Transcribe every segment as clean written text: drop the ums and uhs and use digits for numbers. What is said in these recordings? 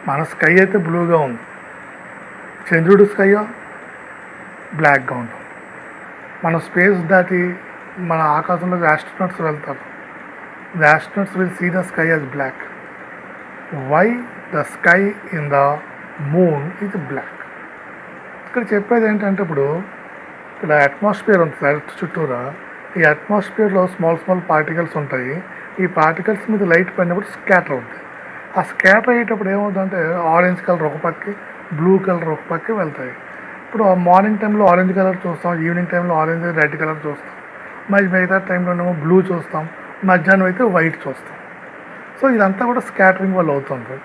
మన స్కై అయితే బ్లూగా ఉంది, చంద్రుడి స్కైయో బ్లాక్గా ఉంటుంది. మన స్పేస్ దాటి మన ఆకాశంలోకి ఆస్ట్రోనట్స్ వెళ్తారు. The astronauts will see the sky as black. Why the sky in the moon is black? ఇక్కడ చెప్పేది ఏంటంటే, ఇప్పుడు ఇక్కడ అట్మాస్ఫియర్ ఉంది ఎర్త్ చుట్టూరా. ఈ అట్మాస్ఫియర్లో స్మాల్ పార్టికల్స్ ఉంటాయి. ఈ పార్టికల్స్ మీద లైట్ పడినప్పుడు స్కాటర్ అవుతుంది. ఆ స్కాటర్ అయ్యేటప్పుడు ఏమవుతుందంటే ఆరెంజ్ కలర్ ఒక పక్కకి, బ్లూ కలర్ ఒక పక్కకి వెళ్తాయి. ఇప్పుడు మార్నింగ్ టైంలో ఆరెంజ్ కలర్ చూస్తాం, ఈవినింగ్ టైంలో ఆరెంజ్ రెడ్ కలర్ చూస్తాం, మిగతా టైంలోనేమో బ్లూ చూస్తాం, మధ్యాహ్నం అయితే వైట్ చూస్తాం. సో ఇదంతా కూడా స్కాటరింగ్ వల్ల అవుతుంది.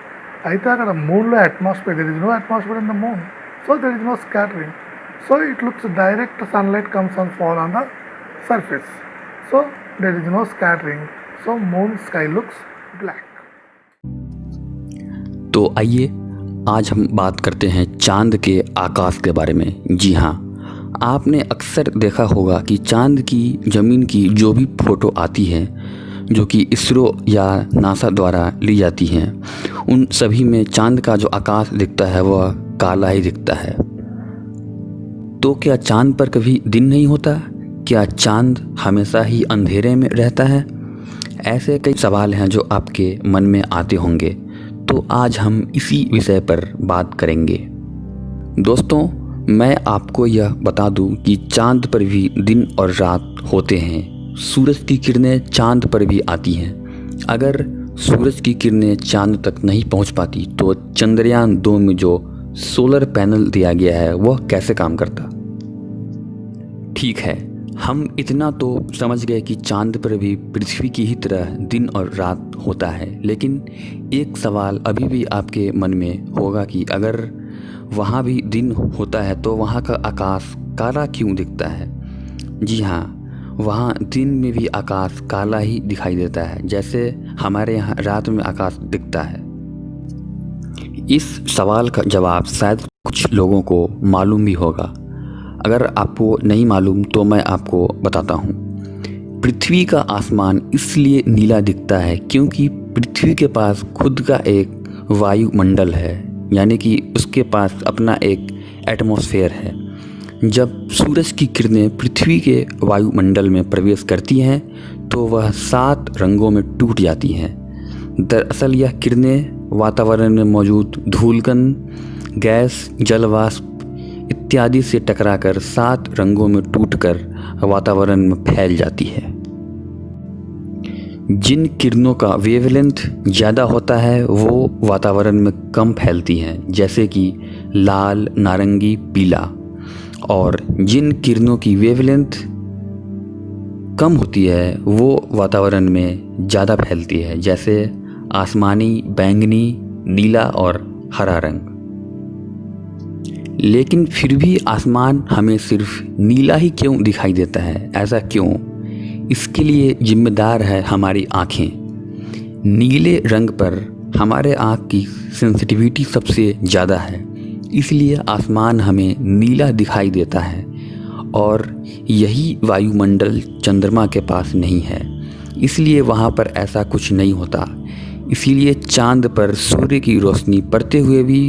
అయితే అక్కడ మూన్లో atmosphere, there is no atmosphere in the moon, so there is no scattering. So it looks direct sunlight comes and fall on the surface, so there is no scattering, so moon sky looks black. तो आइए आज हम बात करते हैं चांद के आकाश के बारे में। जी हाँ, आपने अक्सर देखा होगा कि चांद की ज़मीन की जो भी फ़ोटो आती है, जो कि इसरो या नासा द्वारा ली जाती हैं, उन सभी में चांद का जो आकाश दिखता है वह काला ही दिखता है। तो क्या चांद पर कभी दिन नहीं होता? क्या चांद हमेशा ही अंधेरे में रहता है? ऐसे कई सवाल हैं जो आपके मन में आते होंगे, तो आज हम इसी विषय पर बात करेंगे। दोस्तों, मैं आपको यह बता दूं कि चांद पर भी दिन और रात होते हैं। सूरज की किरणें चांद पर भी आती हैं। अगर सूरज की किरणें चांद तक नहीं पहुंच पाती तो चंद्रयान 2 में जो सोलर पैनल दिया गया है वह कैसे काम करता? ठीक है, हम इतना तो समझ गए कि चांद पर भी पृथ्वी की ही तरह दिन और रात होता है, लेकिन एक सवाल अभी भी आपके मन में होगा कि अगर वहाँ भी दिन होता है तो वहाँ का आकाश काला क्यों दिखता है? जी हाँ, वहाँ दिन में भी आकाश काला ही दिखाई देता है, जैसे हमारे यहाँ रात में आकाश दिखता है। इस सवाल का जवाब शायद कुछ लोगों को मालूम भी होगा। अगर आपको नहीं मालूम तो मैं आपको बताता हूँ। पृथ्वी का आसमान इसलिए नीला दिखता है क्योंकि पृथ्वी के पास खुद का एक वायुमंडल है, यानी कि उसके पास अपना एक एटमॉस्फेयर है। जब सूरज की किरणें पृथ्वी के वायुमंडल में प्रवेश करती हैं तो वह 7 रंगों में टूट जाती हैं। दरअसल यह किरणें वातावरण में मौजूद धूलकण, गैस, जलवाष्प इत्यादि से टकराकर 7 रंगों में टूटकर वातावरण में फैल जाती है। जिन किरणों का वेवलेंथ ज़्यादा होता है वो वातावरण में कम फैलती हैं, जैसे कि लाल, नारंगी, पीला। और जिन किरणों की वेवलेंथ कम होती है वो वातावरण में ज़्यादा फैलती है, जैसे आसमानी, बैंगनी, नीला और हरा रंग। लेकिन फिर भी आसमान हमें सिर्फ नीला ही क्यों दिखाई देता है? ऐसा क्यों? इसके लिए जिम्मेदार है हमारी आँखें। नीले रंग पर हमारे आँख की सेंसिटिविटी सबसे ज़्यादा है, इसलिए आसमान हमें नीला दिखाई देता है। और यही वायुमंडल चंद्रमा के पास नहीं है, इसलिए वहाँ पर ऐसा कुछ नहीं होता। इसीलिए चांद पर सूर्य की रोशनी पड़ते हुए भी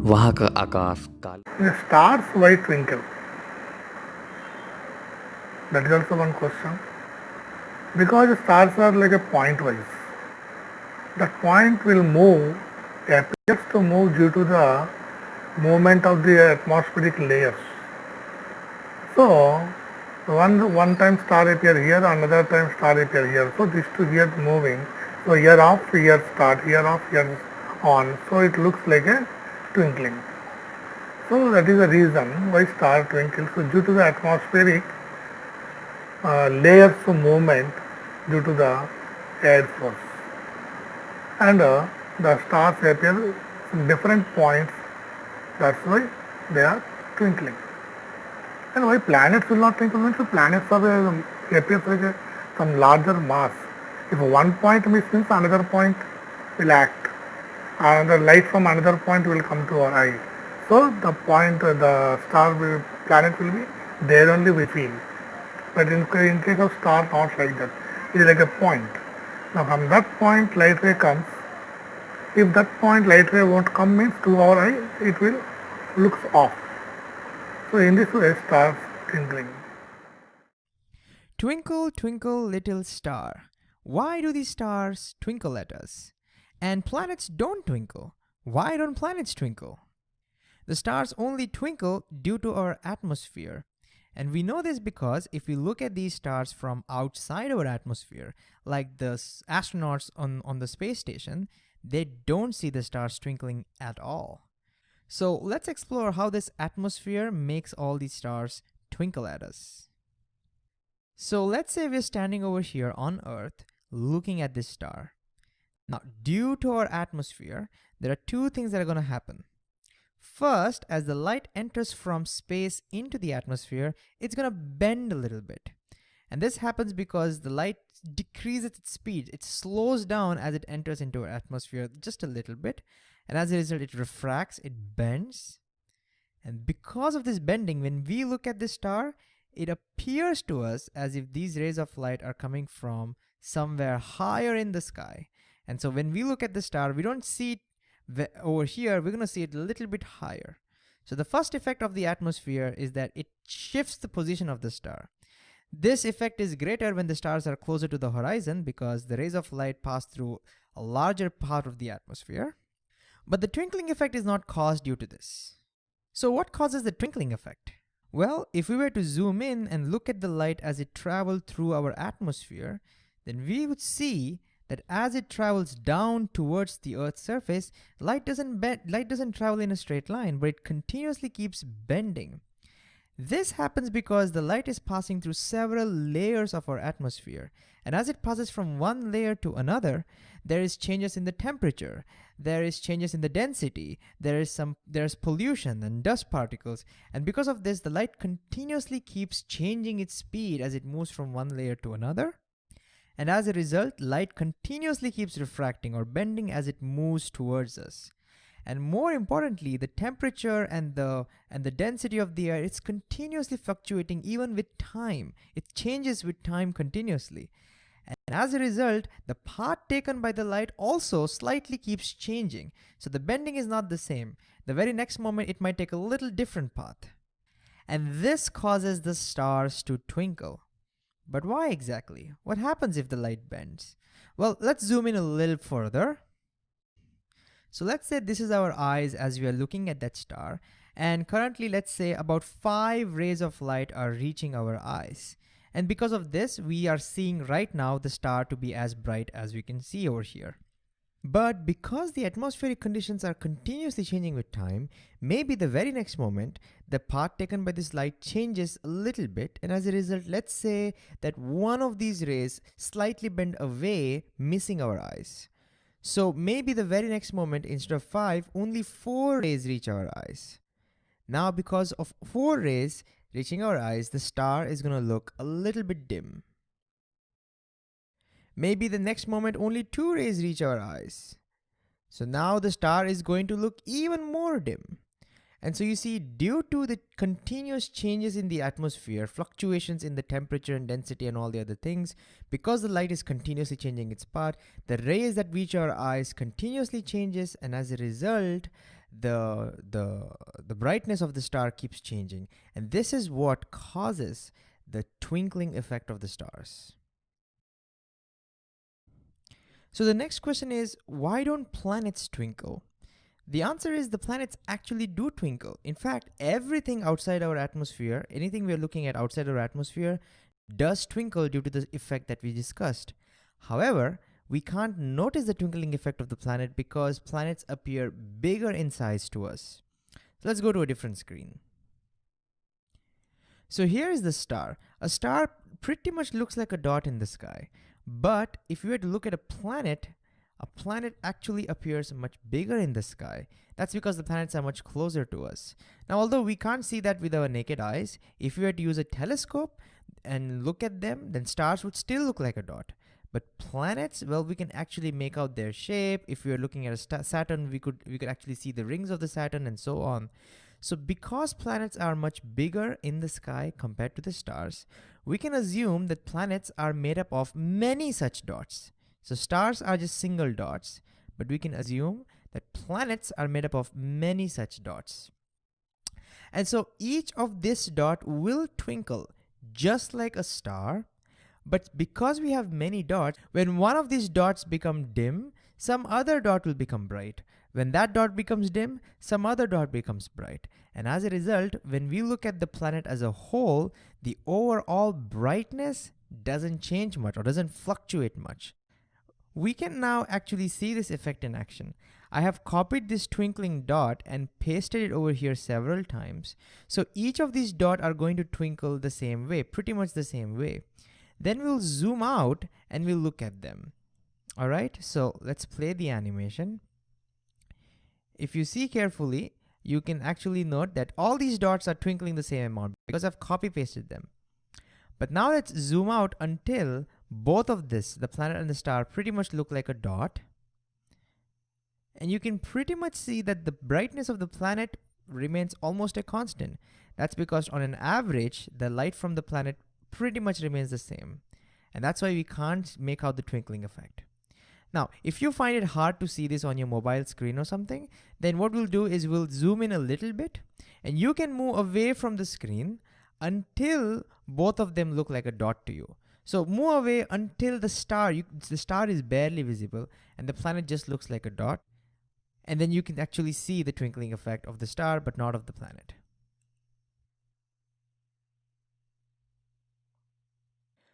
वहाँ का आकाश काला। Stars why twinkle? That is also one question. Because stars are like a point wise. That point will move, appears to move due to the movement of the atmospheric layers. So one time star appear here, another time star appear here. So these two here moving. So here off, here start, here off, here on. So it looks like a twinkling. So that is the reason why star twinkles. So due to the atmospheric layers of movement due to the air force, and the stars appear in different points. That's why they are twinkling. And why planets will not twinkle? Means the planets are appears like some larger mass. If one point means another point will act. And the light from another point will come to our eye. So the point, the star, planet will be there only we feel. But in case of star, not like that. It is like a point. Now from that point light ray comes, If that point light ray won't come means to our eye it will looks off. So in this way stars twinkling. Twinkle, twinkle, little star. Why do these stars twinkle at us? And planets don't twinkle. Why don't planets twinkle? The stars only twinkle due to our atmosphere. And we know this because if we look at these stars from outside our atmosphere, like the astronauts on the space station, they don't see the stars twinkling at all. So let's explore how this atmosphere makes all these stars twinkle at us. So let's say we're standing over here on Earth looking at this star. Now, due to our atmosphere, there are two things that are going to happen. First, as the light enters from space into the atmosphere, it's going to bend a little bit. And this happens because the light decreases its speed. It slows down as it enters into our atmosphere just a little bit. And as a result, it refracts, it bends. And because of this bending, when we look at this star, it appears to us as if these rays of light are coming from somewhere higher in the sky. And so when we look at the star, we don't see it over here, we're going to see it a little bit higher. So the first effect of the atmosphere is that it shifts the position of the star. This effect is greater when the stars are closer to the horizon because the rays of light pass through a larger part of the atmosphere. But the twinkling effect is not caused due to this. So what causes the twinkling effect? Well, if we were to zoom in and look at the light as it traveled through our atmosphere, then we would see that as it travels down towards the Earth's surface, light doesn't travel in a straight line, but it continuously keeps bending. This happens because the light is passing through several layers of our atmosphere, and as it passes from one layer to another, there is changes in the temperature, there is changes in the density, there's pollution and dust particles, and because of this, the light continuously keeps changing its speed as it moves from one layer to another. And as a result, light continuously keeps refracting or bending as it moves towards us. And more importantly, the temperature and the density of the air, it's continuously fluctuating even with time. It changes with time continuously. And as a result, the path taken by the light also slightly keeps changing. So the bending is not the same. The very next moment, it might take a little different path. And this causes the stars to twinkle. But why exactly? What happens if the light bends? Well, let's zoom in a little further. So let's say this is our eyes as we are looking at that star, and currently let's say about 5 rays of light are reaching our eyes. And because of this, we are seeing right now the star to be as bright as we can see over here. But because the atmospheric conditions are continuously changing with time, maybe the very next moment, the path taken by this light changes a little bit, and as a result, let's say that one of these rays slightly bend away, missing our eyes. So maybe the very next moment, instead of 5, only 4 rays reach our eyes. Now because of 4 rays reaching our eyes, the star is going to look a little bit dim. Maybe the next moment only 2 rays reach our eyes. So now the star is going to look even more dim. And so you see, due to the continuous changes in the atmosphere, fluctuations in the temperature and density and all the other things, because the light is continuously changing its path, the rays that reach our eyes continuously changes, and as a result, the brightness of the star keeps changing. And this is what causes the twinkling effect of the stars. So the next question is, why don't planets twinkle? The answer is the planets actually do twinkle. In fact, everything outside our atmosphere, anything we're looking at outside our atmosphere, does twinkle due to the effect that we discussed. However, we can't notice the twinkling effect of the planet because planets appear bigger in size to us. So let's go to a different screen. So here is the star. A star pretty much looks like a dot in the sky. But if you were to look at a planet actually appears much bigger in the sky. That's because the planets are much closer to us. Now, although we can't see that with our naked eyes, if we were to use a telescope and look at them, then stars would still look like a dot. But planets, well, we can actually make out their shape. If we were looking at a Saturn, we could actually see the rings of the Saturn and so on. So because planets are much bigger in the sky compared to the stars, we can assume that planets are made up of many such dots. So stars are just single dots, but we can assume that planets are made up of many such dots. And so each of this dot will twinkle just like a star, but because we have many dots, when one of these dots become dim, some other dot will become bright. When that dot becomes dim, some other dot becomes bright. And as a result, when we look at the planet as a whole, the overall brightness doesn't change much or doesn't fluctuate much. We can now actually see this effect in action. I have copied this twinkling dot and pasted it over here several times. So each of these dots are going to twinkle the same way, pretty much the same way. Then we'll zoom out and we'll look at them. All right, so let's play the animation. If you see carefully, you can actually note that all these dots are twinkling the same amount because I've copy pasted them. But now let's zoom out until both of this, the planet and the star, pretty much look like a dot. And you can pretty much see that the brightness of the planet remains almost a constant. That's because on an average, the light from the planet pretty much remains the same. And that's why we can't make out the twinkling effect. Now, if you find it hard to see this on your mobile screen or something, then what we'll do is we'll zoom in a little bit and you can move away from the screen until both of them look like a dot to you. So move away until the star is barely visible and the planet just looks like a dot. And then you can actually see the twinkling effect of the star, but not of the planet.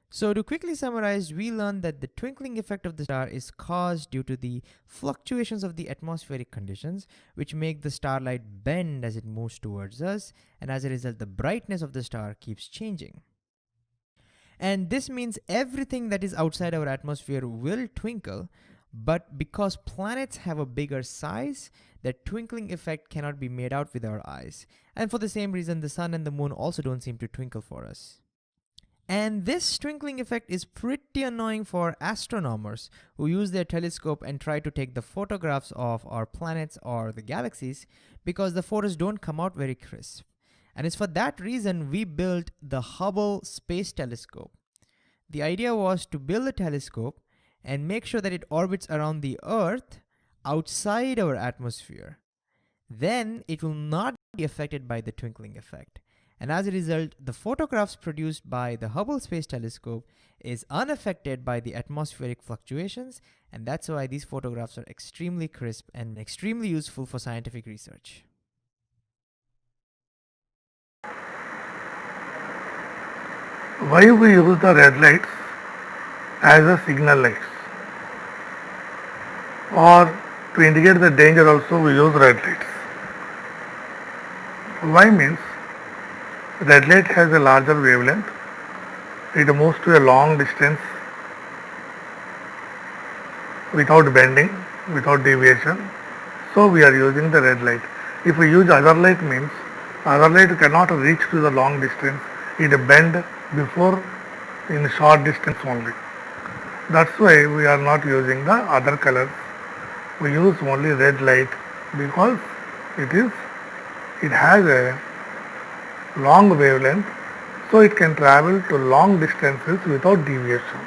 So to quickly summarize, we learned that the twinkling effect of the star is caused due to the fluctuations of the atmospheric conditions, which make the starlight bend as it moves towards us, and as a result, the brightness of the star keeps changing. And this means everything that is outside our atmosphere will twinkle, but because planets have a bigger size, that twinkling effect cannot be made out with our eyes. And for the same reason, the sun and the moon also don't seem to twinkle for us. And this twinkling effect is pretty annoying for astronomers who use their telescope and try to take the photographs of our planets or the galaxies, because the photos don't come out very crisp. And it's for that reason we built the Hubble Space Telescope. The idea was to build a telescope and make sure that it orbits around the Earth outside our atmosphere. Then it will not be affected by the twinkling effect. And as a result, the photographs produced by the Hubble Space Telescope is unaffected by the atmospheric fluctuations, and that's why these photographs are extremely crisp and extremely useful for scientific research. Why we use the red lights as a signal lights? Or to indicate the danger also we use red lights. Why means red light has a larger wavelength. It moves to a long distance without bending, without deviation. So we are using the red light. If we use other light means other light cannot reach to the long distance. It bend before in short distance only. That's why we are not using the other colors. We use only red light because it has a long wavelength, so it can travel to long distances without deviation.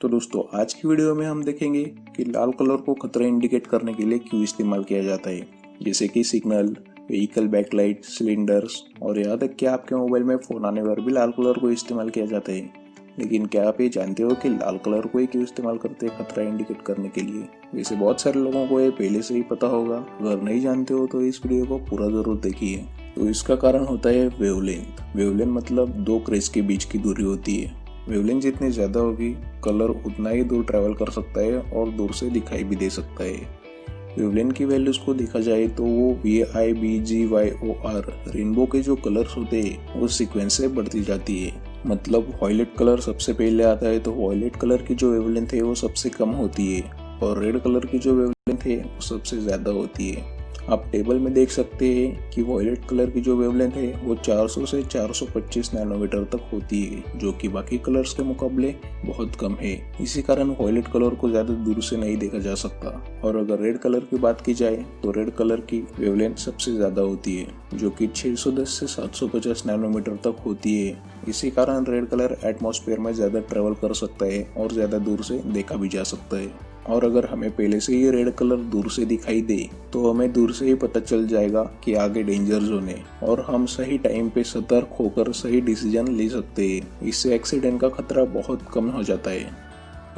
तो दोस्तों आज की video में हम देखेंगे कि लाल colour को खतरा इंडिकेट करने के लिए क्यों इस्तेमाल किया जाता है, जैसे कि सिग्नल, व्हीकल बैकलाइट, सिलेंडर्स और यहाँ तक कि आपके मोबाइल में फ़ोन आने पर भी लाल कलर को इस्तेमाल किया जाता है। लेकिन क्या आप ये जानते हो कि लाल कलर को ही क्यों इस्तेमाल करते हैं खतरा इंडिकेट करने के लिए? वैसे बहुत सारे लोगों को ये पहले से ही पता होगा, अगर नहीं जानते हो तो इस वीडियो को पूरा जरूर देखिए। तो इसका कारण होता है वेवलेंथ। वेवलेंथ मतलब दो क्रेस्ट के बीच की दूरी होती है। वेवलेंथ जितनी ज़्यादा होगी कलर उतना ही दूर ट्रैवल कर सकता है और दूर से दिखाई भी दे सकता है। वेवलेंथ की वैल्यूज को देखा जाए तो वो VIBGYOR रेनबो के जो कलर्स होते हैं वो सीक्वेंस से बढ़ती जाती है। मतलब वॉयलेट कलर सबसे पहले आता है तो वॉयलेट कलर की जो वेवलेंथ है वो सबसे कम होती है और रेड कलर की जो वेवलेंथ है वो सबसे ज़्यादा होती है। आप टेबल में देख सकते हैं कि वॉयलेट कलर की जो वेवलेंथ है वो 400 से 425 नैनोमीटर तक होती है, जो कि बाकी कलर्स के मुकाबले बहुत कम है। इसी कारण वॉयलेट कलर को ज़्यादा दूर से नहीं देखा जा सकता। और अगर रेड कलर की बात की जाए तो रेड कलर की वेवलेंथ सबसे ज़्यादा होती है, जो कि 610 से 750 नैनोमीटर तक होती है। इसी कारण रेड कलर एटमॉस्फेयर में ज़्यादा ट्रेवल कर सकता है और ज़्यादा दूर से देखा भी जा सकता है। और अगर हमें पहले से ही रेड कलर दूर से दिखाई दे तो हमें दूर से ही पता चल जाएगा कि आगे डेंजर जोन है और हम सही टाइम पे सतर्क होकर सही डिसीजन ले सकते हैं। इससे एक्सीडेंट का खतरा बहुत कम हो जाता है।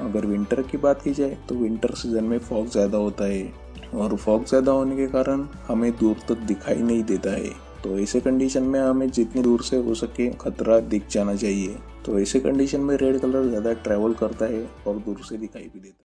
अगर विंटर की बात की जाए तो विंटर सीजन में फॉग ज़्यादा होता है और फॉग ज़्यादा होने के कारण हमें दूर तक दिखाई नहीं देता है। तो ऐसे कंडीशन में हमें जितनी दूर से हो सके खतरा दिख जाना चाहिए। तो ऐसे कंडीशन में रेड कलर ज़्यादा ट्रैवल करता है और दूर से दिखाई भी देता है।